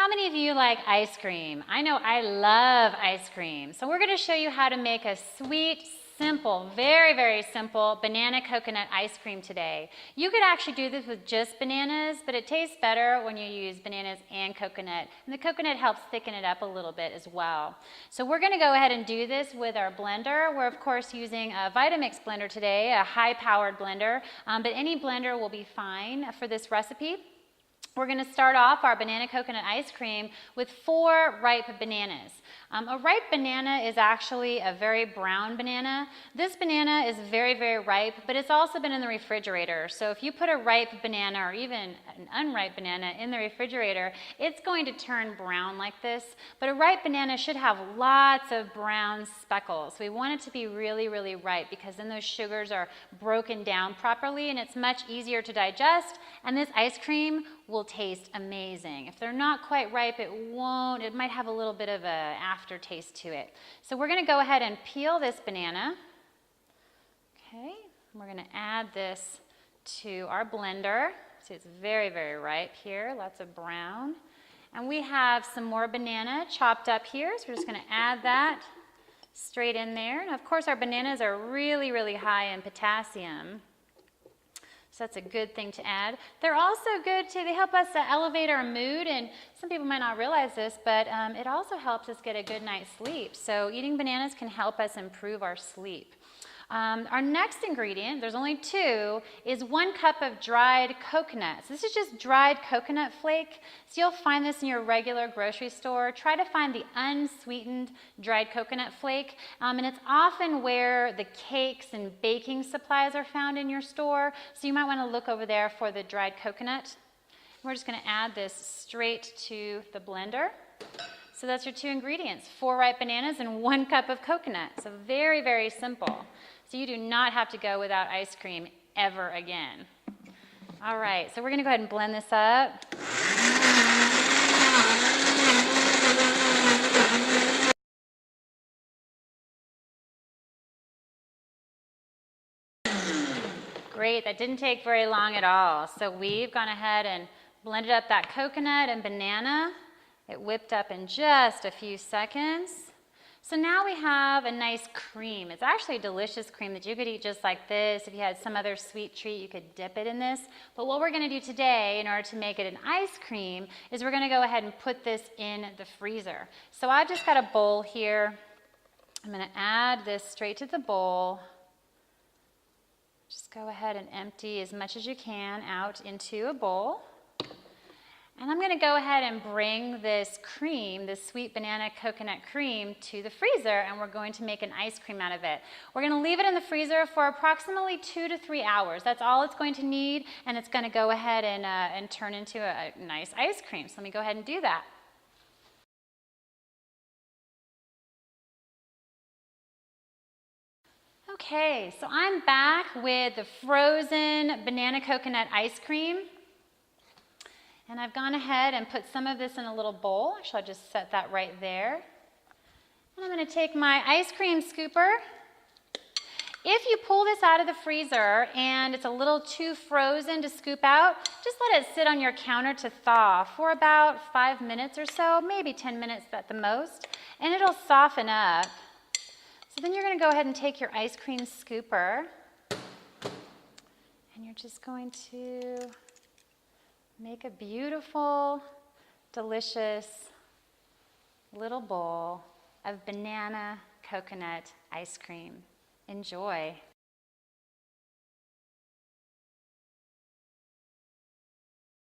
How many of you like ice cream? I know I love ice cream. So we're going to show you how to make a sweet, simple, very, very simple banana coconut ice cream today. You could actually do this with just bananas, but it tastes better when you use bananas and coconut. And the coconut helps thicken it up a little bit as well. So we're going to go ahead and do this with our blender. We're of course using a Vitamix blender today, a high-powered blender, but any blender will be fine for this recipe. We're going to start off our banana coconut ice cream with 4 ripe bananas. A ripe banana is actually a very brown banana. This banana is very, very ripe, but it's also been in the refrigerator. So if you put a ripe banana or even an unripe banana in the refrigerator, it's going to turn brown like this. But a ripe banana should have lots of brown speckles. We want it to be really, really ripe because then those sugars are broken down properly and it's much easier to digest, and this ice cream will taste amazing. If they're not quite ripe, it might have a little bit of an aftertaste to it. So we're going to go ahead and peel this banana. Okay, we're going to add this to our blender. See, it's very, very ripe here, lots of brown. And we have some more banana chopped up here, so we're just going to add that straight in there. And of course, our bananas are really, really high in potassium. So that's a good thing to add. They're also good too, they help us elevate our mood, and some people might not realize this, but it also helps us get a good night's sleep. So eating bananas can help us improve our sleep. Our next ingredient, there's only 2, is 1 cup of dried coconuts. This is just dried coconut flake. So you'll find this in your regular grocery store. Try to find the unsweetened dried coconut flake. And it's often where the cakes and baking supplies are found in your store. So you might want to look over there for the dried coconut. We're just going to add this straight to the blender. So that's your 2 ingredients, 4 ripe bananas and 1 cup of coconut. So very, very simple. So you do not have to go without ice cream ever again. All right, so we're going to go ahead and blend this up. Great, that didn't take very long at all. So we've gone ahead and blended up that coconut and banana. It whipped up in just a few seconds. So now we have a nice cream. It's actually a delicious cream that you could eat just like this. If you had some other sweet treat, you could dip it in this. But what we're going to do today in order to make it an ice cream is we're going to go ahead and put this in the freezer. So I've just got a bowl here. I'm going to add this straight to the bowl. Just go ahead and empty as much as you can out into a bowl. And I'm going to go ahead and bring this cream, this sweet banana coconut cream, to the freezer, and we're going to make an ice cream out of it. We're going to leave it in the freezer for approximately 2 to 3 hours. That's all it's going to need, and it's going to go ahead and turn into a nice ice cream. So let me go ahead and do that. Okay, so I'm back with the frozen banana coconut ice cream. And I've gone ahead and put some of this in a little bowl. Actually, I'll just set that right there. And I'm going to take my ice cream scooper. If you pull this out of the freezer and it's a little too frozen to scoop out, just let it sit on your counter to thaw for about 5 minutes or so, maybe 10 minutes at the most, and it'll soften up. So then you're going to go ahead and take your ice cream scooper, and you're just going to make a beautiful, delicious little bowl of banana coconut ice cream. Enjoy.